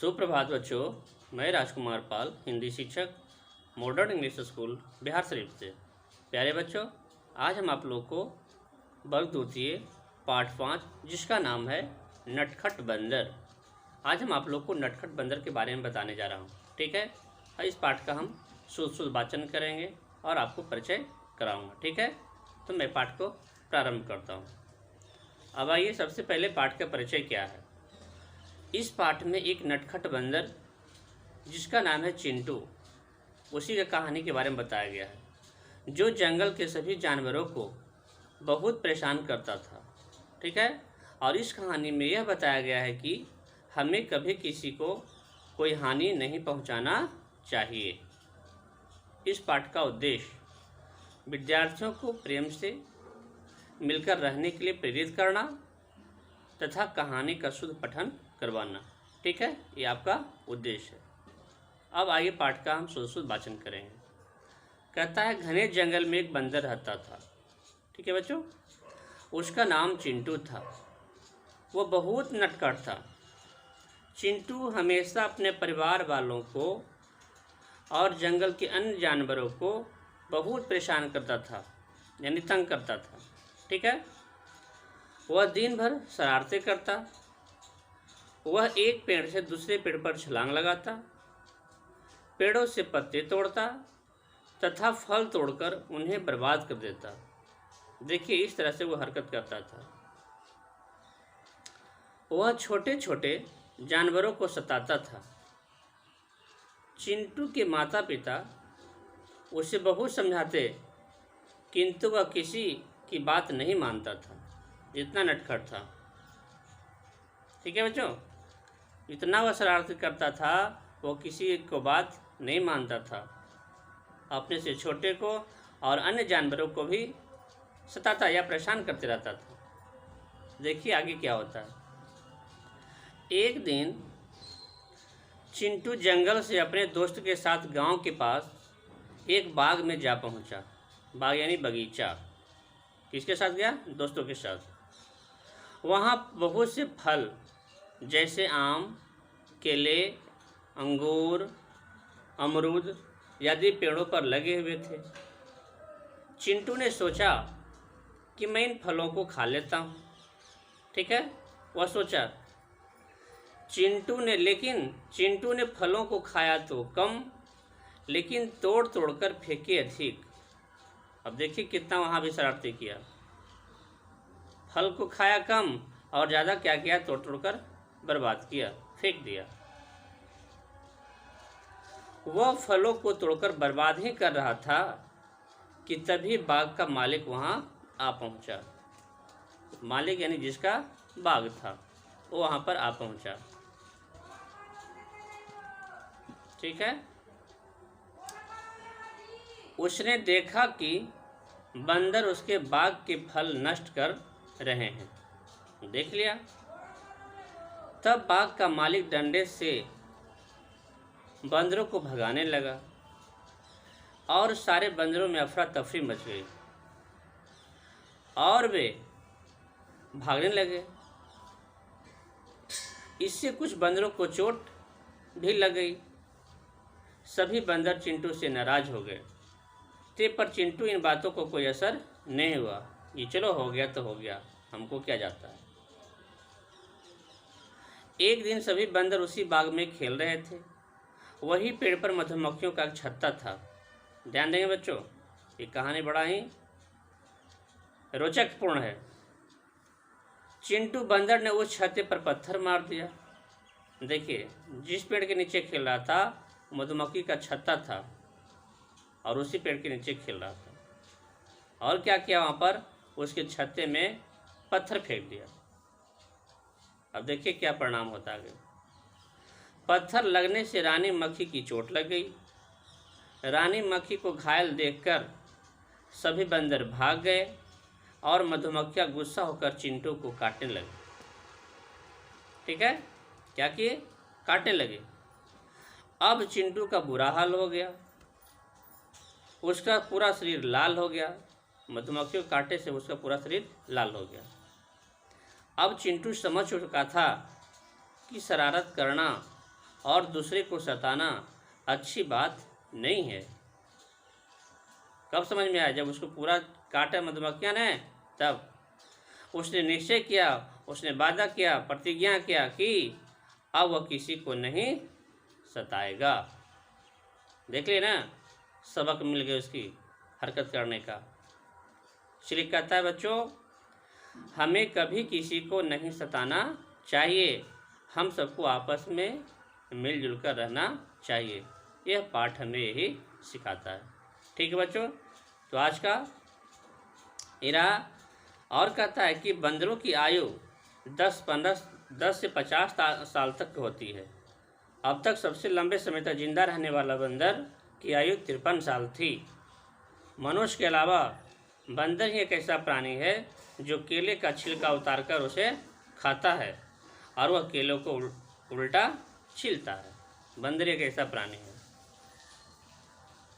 सुप्रभात बच्चों, मैं राजकुमार पाल, हिंदी शिक्षक, modern English school Bihar Sharif से। प्यारे बच्चों, आज हम आप लोग को वर्ग द्वितीय पाठ 5 जिसका नाम है नटखट बंदर। आज हम आप लोग को नटखट बंदर के बारे में बताने जा रहा हूँ। ठीक है, इस पाठ का हम शुद्ध वाचन करेंगे और आपको परिचय कराऊंगा। ठीक है, तो मैं पाठ को प्रारंभ करता हूँ। अब आइए, सबसे पहले पाठ का परिचय क्या है। इस पाठ में एक नटखट बंदर जिसका नाम है चिंटू, उसी का कहानी के बारे में बताया गया है, जो जंगल के सभी जानवरों को बहुत परेशान करता था। ठीक है, और इस कहानी में यह बताया गया है कि हमें कभी किसी को कोई हानि नहीं पहुंचाना चाहिए। इस पाठ का उद्देश्य विद्यार्थियों को प्रेम से मिलकर रहने के लिए प्रेरित करना तथा कहानी का शुद्ध पठन करवाना। ठीक है, ये आपका उद्देश्य है। अब आइए पाठ का हम शुद्ध वाचन करेंगे। कहता है, घने जंगल में एक बंदर रहता था। ठीक है बच्चों, उसका नाम चिंटू था। वो बहुत नटखट था। चिंटू हमेशा अपने परिवार वालों को और जंगल के अन्य जानवरों को बहुत परेशान करता था, यानी तंग करता था। ठीक है, वह दिन भर शरारतें करता। वह एक पेड़ से दूसरे पेड़ पर छलांग लगाता, पेड़ों से पत्ते तोड़ता तथा फल तोड़कर उन्हें बर्बाद कर देता। देखिए, इस तरह से वह हरकत करता था। वह छोटे छोटे जानवरों को सताता था। चिंटू के माता पिता उसे बहुत समझाते, किंतु वह किसी की बात नहीं मानता था। इतना नटखट था। ठीक है बच्चों, इतना वह शरारत करता था, वो किसी को बात नहीं मानता था। अपने से छोटे को और अन्य जानवरों को भी सताता या परेशान करते रहता था। देखिए आगे क्या होता है। एक दिन चिंटू जंगल से अपने दोस्त के साथ गांव के पास एक बाग में जा पहुंचा। बाग यानी बगीचा। किसके साथ गया? दोस्तों के साथ। वहाँ बहुत से फल जैसे आम, केले, अंगूर, अमरूद आदि पेड़ों पर लगे हुए थे। चिंटू ने सोचा कि मैं इन फलों को खा लेता हूँ। ठीक है, वह सोचा। लेकिन चिंटू ने फलों को खाया तो कम, लेकिन तोड़ तोड़ कर फेंके अधिक। अब देखिए कितना वहाँ भी शरारती किया। फल को खाया कम और ज़्यादा क्या किया? तोड़ तोड़ कर बर्बाद किया, फेंक दिया। वह फलों को तोड़कर बर्बाद ही कर रहा था कि तभी बाग का मालिक वहाँ आ पहुँचा। मालिक यानी जिसका बाग था, वो वहाँ पर आ पहुँचा। ठीक है, उसने देखा कि बंदर उसके बाग के फल नष्ट कर रहे हैं। देख लिया। तब बाग का मालिक डंडे से बंदरों को भगाने लगा और सारे बंदरों में अफरा तफरी मच गई और वे भागने लगे। इससे कुछ बंदरों को चोट भी लग गई। सभी बंदर चिंटू से नाराज हो गए थे, पर चिंटू इन बातों को कोई असर नहीं हुआ। ये चलो हो गया तो हो गया, हमको क्या जाता है। एक दिन सभी बंदर उसी बाग में खेल रहे थे। वही पेड़ पर मधुमक्खियों का छत्ता था। ध्यान देंगे बच्चों, ये कहानी बड़ा ही रोचकपूर्ण है। चिंटू बंदर ने उस छत्ते पर पत्थर मार दिया। देखिए, जिस पेड़ के नीचे खेल रहा था मधुमक्खी का छत्ता था और उसी पेड़ के नीचे खेल रहा था। और क्या किया? वहाँ पर उसके छत्ते में पत्थर फेंक दिया। अब देखिए क्या परिणाम होता है। पत्थर लगने से रानी मक्खी की चोट लग गई। रानी मक्खी को घायल देखकर सभी बंदर भाग गए और मधुमक्खियाँ गुस्सा होकर चिंटू को काटने लगे। ठीक है, क्या किए? काटने लगे। अब चिंटू का बुरा हाल हो गया। उसका पूरा शरीर लाल हो गया। मधुमक्खियों के कांटे से उसका पूरा शरीर लाल हो गया। अब चिंटू समझ चुका था कि शरारत करना और दूसरे को सताना अच्छी बात नहीं है। कब समझ में आया? जब उसको पूरा काटा मधुमक्खियाँ ने, तब उसने निश्चय किया, उसने वादा किया, प्रतिज्ञा किया कि अब वह किसी को नहीं सताएगा। देख लिया ना, सबक मिल गया उसकी हरकत करने का। इसलिए कहता है बच्चों, हमें कभी किसी को नहीं सताना चाहिए, हम सबको आपस में मिलजुल कर रहना चाहिए। यह पाठ हमें यही सिखाता है। ठीक है बच्चों, तो आज का ये रहा। और कहता है कि बंदरों की आयु 10 से 50 साल तक होती है। अब तक सबसे लंबे समय तक जिंदा रहने वाला बंदर की आयु 53 साल थी। मनुष्य के अलावा बंदर ही एक ऐसा प्राणी है जो केले का छिलका उतारकर उसे खाता है और वह केलों को उल्टा छीलता है। बंदर एक ऐसा प्राणी है।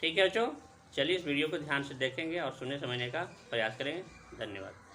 ठीक है बच्चों, चलिए इस वीडियो को ध्यान से देखेंगे और सुनने समझने का प्रयास करेंगे। धन्यवाद।